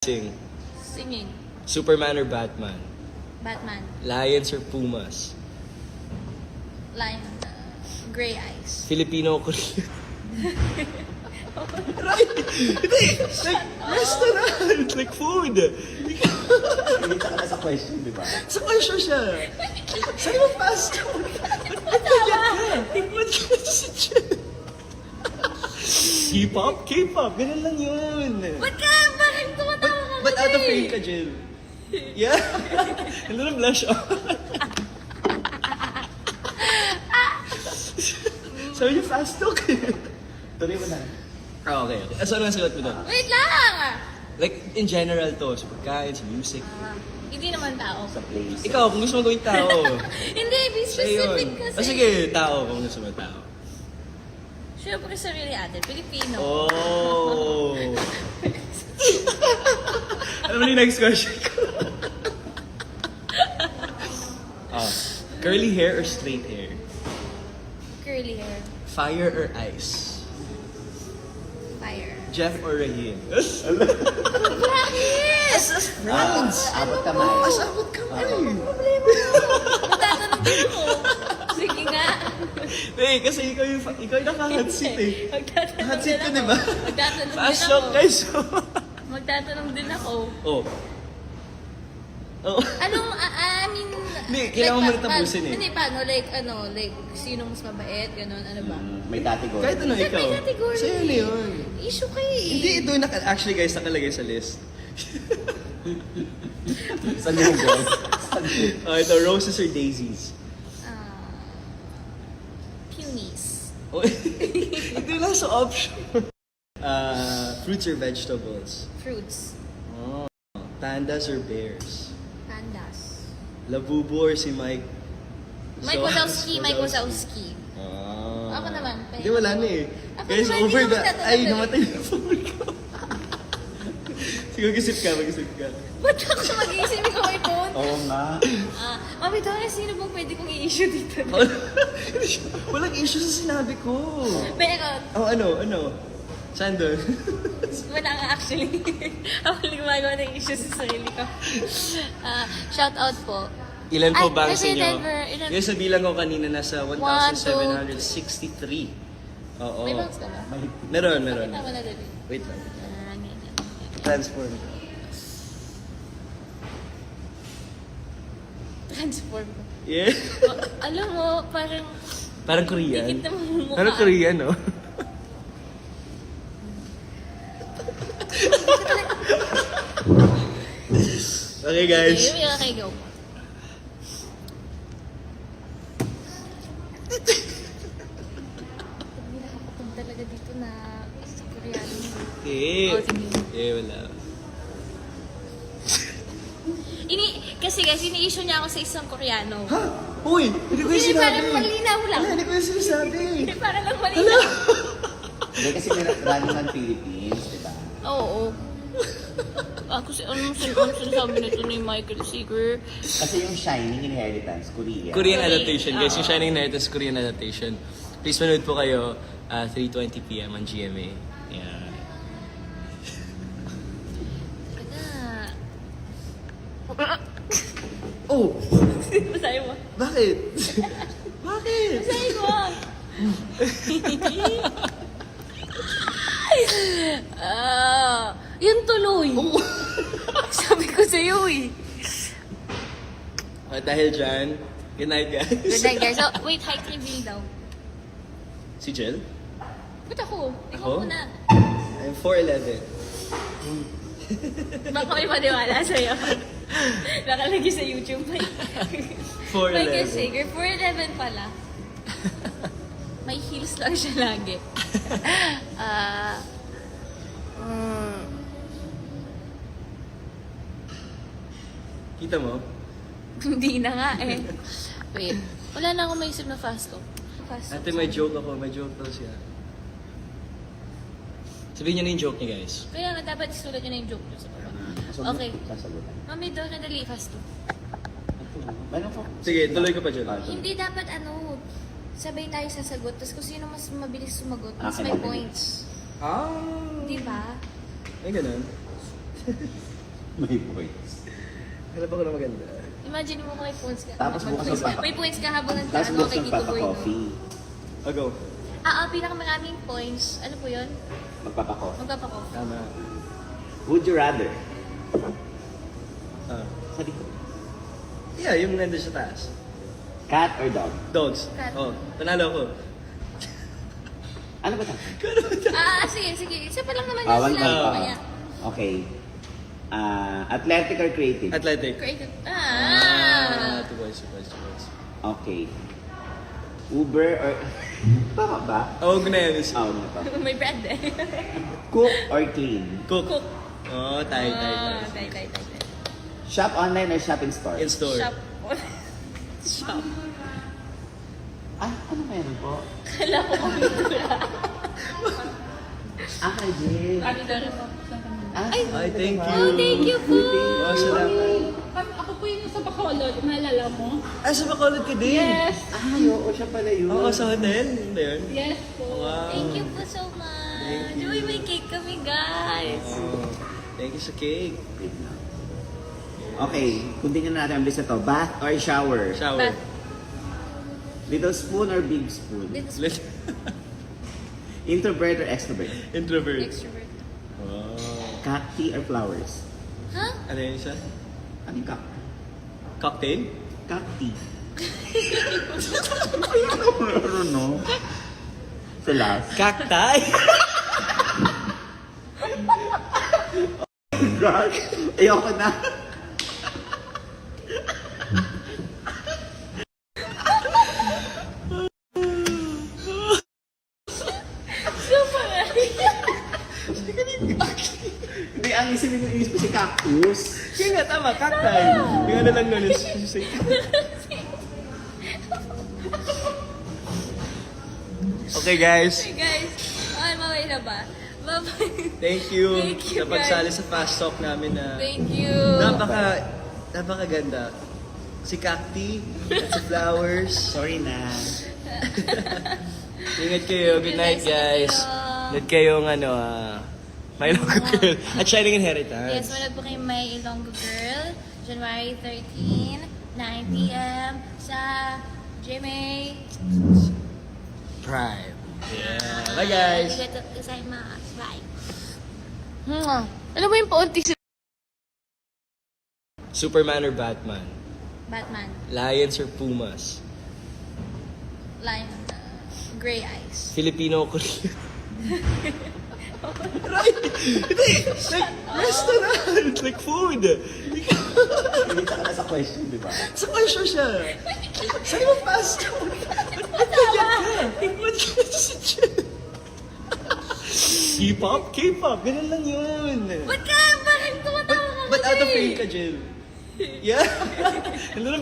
Sing. Singing. Superman or Batman? Batman. Lions or Pumas? Lion. Gray eyes. Filipino o Korean? Right! Hindi! Like, restaurant! Like food! Hindi ka na sa question, di ba? Sa question siya! Sa'yo mo fast food! Ba't ka si Jen? K-pop? K-pop! Ganun lang yun! Ba't ka? Bakit tumatawa ka But out of kasi? frame ka, Jill. Yeah? Ano na blush on? Sabi niyo fast talk. Tuloy mo na. Okay. So ano ang sagot mo doon? Wait lang! Like, in general to, sa pagkain, sa music. Hindi naman tao. Sa place. Ikaw, kung gusto mo gawing tao. Hindi, be Sa'yo specific yun. kasi. O sige, tao, kung gusto mo tao. Siyempre sarili atin, Pilipino. Oh! Ano ba yung next question ko? Curly hair or straight hair? Curly hair. Fire or ice? Fire. Jeff or Rahim? Bakit? As friends! Abot kamay. Asabot kamay! Problema mo. Magtatanong din ako. Sige nga. Eh, kasi ikaw yung naka-hot seat eh. Magtatanong Hot seat din ka, ako. di ba? Magtatanong Fast din talk ako. guys. Magtatanong din ako. Oh. Oh. Anong, I mean... Hindi, kailangan mo muna tapusin eh. Hindi, paano? Like, sino mas mabait, gano'n, ano ba? May category. Kahit ano ikaw. May category. Sa'yo na yun. Issue kayo eh. Hindi, ito yung actually guys, nakalagay sa list. Sa Google. Ito, roses or daisies? Peonies. Oh, ito lang sa option. Fruits or vegetables? Fruits. Oh. Pandas or bears? Pandas. Labubo or si Mike? Mike Wazowski, Mike Wazowski. Ah. Ako naman. Hindi, wala na eh. Ako Guys, naman, over hindi the... naman tatanong Ay, eh. namatay na phone ko. Sige, mag-isip ka, mag-isip ka. Ba't ako mag-iisip ko ito? Oo nga. Mami, Dora, sino bang pwede kong i-issue dito? Walang issue sa sinabi ko. Meron. Oh, ano? Saan doon? Wala nga actually. Ako lang gumagawa ng issue sa sarili ko. Shout out po. Ilan po Ay, banks kasi niyo? never, ilan- Yes, nabilang ko kanina nasa 1,763. Oo. May banks ka ba? Meron. Pakita mo na dali. Wait lang. Ganyan. Transform. Transform ko. Yeah. Alam mo, parang Parang Korean. dikit na mukha. Parang Korean, no? Okay, guys. Okay, go. Hindi nakakapag talaga dito na Koreano. Eh. Oh, sige. Wala. Kasi guys, ini-issue niya ako sa isang Koreano. Ha? Uy! Hindi ko yung Hindi, sinabi. parang malinaw lang. Wala, hindi ko yung sinasabi. Hindi, parang lang malinaw. Hindi kasi running ng Philippines, di ba? Oo. Kasi anong sinasabi nito ni Michael Seeger? Kasi yung Shining Inheritance, Korea. Korean adaptation, guys. Yung Oo. Shining Inheritance Korean adaptation. Please manood po kayo 3:20 p.m. on GMA. Yeah. Oh! Basahin mo. Bakit? Bakit? Basahin mo. Yun tuloy. Oh. Sabi ko sa'yo eh. Dahil dyan, good night, guys. Good night guys. So, wait, height reveal daw. Si Jill? Ba't ako? Ikaw Ako? muna. I'm 4'11". Baka may maniwala sa'yo. Nakalagay sa YouTube. 4'11". Michael Sager, 4'11 pala. May heels lang siya lagi. Kita mo? Hindi na nga eh. Wait. Wala na akong maisip na fast talk. Fast talk. Ate, may joke ako. May joke daw siya. Sabihin niyo na yung joke niya, guys. Kaya nga dapat isulat nyo na yung joke nyo sa baba. Okay. Sasagutan. Mami, daw na dali fast talk. Meron po. Sige, tuloy ka pa dyan. Hindi dapat sabay tayo sasagot. Tapos kung sino mas mabilis sumagot, mas Okay, may okay. points. Ah! Di ba? Ay, ganun. May points. Hanap ako na maganda. Imagine mo kung may points ka. Tapos bukas magpapa- May points ka habang Tapos nagtaano bukas kay Tito Boy. magpapa-coffee. Go. Pinakamaraming points. Ano po yun? Magpapa-coffee. Magpapakoff. Tama. Would you rather? Ah. Sa likod. Yeah, yung nandun sa taas. Cat or dog? Dogs. Cat. Oh, panalo ako. Ano ba ito? Sige. Isa pa lang naman One yung sila. pa. Kaya, Okay. Athletic or creative? Athletic. creative. 2 points, 2 points, 2 points. Okay. Uber or... Tama ba? Oh, huwag na yun. Oo, na to. May bread eh. Cook or clean? Cook. Cook. Oh, tayo. Tay. Shop online or shop in store? In store. Shop. Shop. Ano meron po? Kala ko computer. Kay Jay. Ay, Thank you. oh, thank you po. Oh, salamat. Ako po yung sa Bacolod, naalala mo? Sa Bacolod ka din? Yes! Oo, siya pala yun. Oo, sa hotel. Hindi yun? Yes po. Wow. Thank you po so much. Thank you. Uy, may cake kami, guys. Oh, thank you sa cake. Wait lang. Okay, continue na natin ang list na to. Bath or shower? Shower. Bath. Little spoon or big spoon? This is Let- Introvert or extrovert? Introvert. extrovert. Wow. Cacti or flowers? Huh? Ano yun siya? Ano yung cacti? Cocktail? Cacti. Ano no? Sa last. Cacti? God, ayoko na. Hindi, ang isipin ko ko si cactus. Kaya nga, tama. Cacti. Yung ano lang nun. Okay, guys. Hey, guys. Mamay na ba? Bye-bye. Thank you. Thank you, sa pagsali sa fast talk namin na Thank you. napakaganda. Si Cacti at si Flowers. Sorry na. Ingat kayo. Good night, guys. Ingat kayong My Local Girl at Shining Inheritance. Yes, manood po kayo may Ilonggo Girl, January 13, 9 p.m. sa GMA. Prime. Yeah. Bye, guys. Arigatou gozaimasu. Bye. Ano ba yung paunti si Superman or Batman? Batman? Lions or Pumas? Lion. Gray eyes. Filipino or Korean? Right! Hindi! Like, restaurant! Like food! Hindi ka na sa question, di ba? Sa question siya. Saan mo fast food? Ba't ka si Jen? K-pop? K-pop. Ganun lang yun. Ba't ka? Bakit tumatawa ka But out of kasi? frame ka, Jill. Yeah. Ano